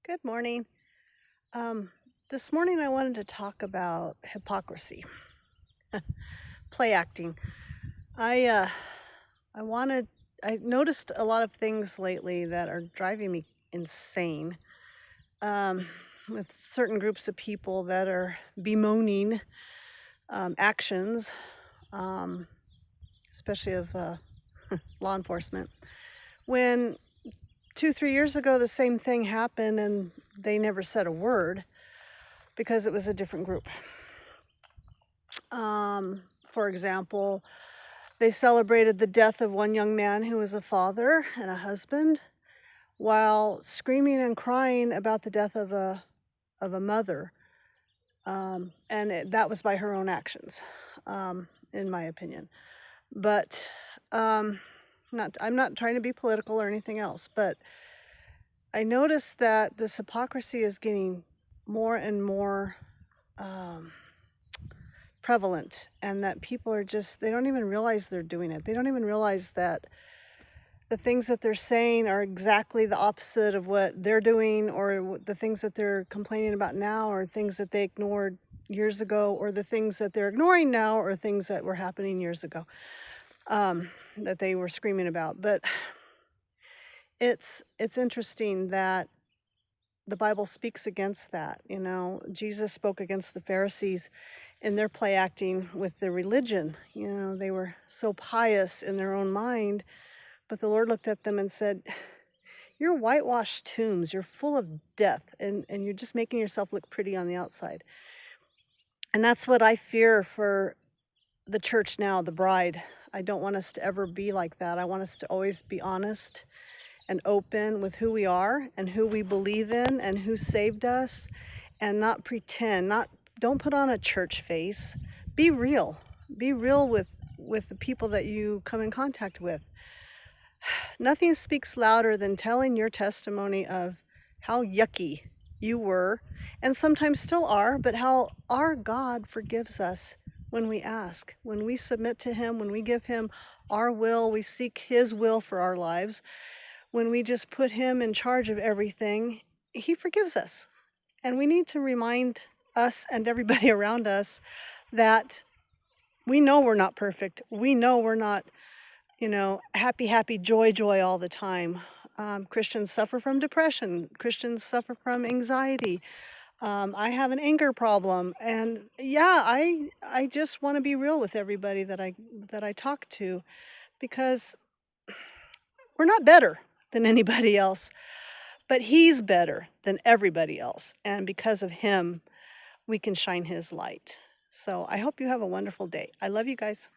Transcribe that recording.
Good morning. Um, this morning I wanted to talk about hypocrisy, play acting. I uh, I wanted. I noticed a lot of things lately that are driving me insane. Um, with certain groups of people that are bemoaning actions, um, especially of law enforcement. When 2, 3 years ago the same thing happened and they never said a word because it was a different group. For example, they celebrated the death of one young man who was a father and a husband while screaming and crying about the death of a mother. That was by her own actions, in my opinion. But um, I'm not trying to be political or anything else, but I noticed that this hypocrisy is getting more and more um, prevalent, and that people are just, they don't even realize they're doing it. They don't even realize that the things that they're saying are exactly the opposite of what they're doing, or the things that they're complaining about now are things that they ignored years ago, or the things that they're ignoring now are things that were happening years ago, that they were screaming about. But it's interesting that the Bible speaks against that. Jesus spoke against the Pharisees in their play acting with their religion. They were so pious in their own mind, but the Lord looked at them and said, "You're whitewashed tombs. You're full of death, and you're just making yourself look pretty on the outside." And that's what I fear for the church now, the bride. I don't want us to ever be like that. I want us to always be honest and open with who we are and who we believe in and who saved us, and not pretend. Don't put on a church face. Be real. Be real with the people that you come in contact with. Nothing speaks louder than telling your testimony of how yucky you were, and sometimes still are, but how our God forgives us when we ask, when we submit to Him, when we give Him our will, we seek His will for our lives. When we just put Him in charge of everything, He forgives us. And we need to remind us and everybody around us that we know we're not perfect. We know we're not, happy, happy, joy, joy all the time. Christians suffer from depression. Christians suffer from anxiety. I have an anger problem, and yeah, I just want to be real with everybody that I talk to, because we're not better than anybody else, but He's better than everybody else, and because of Him, we can shine His light. So I hope you have a wonderful day. I love you guys.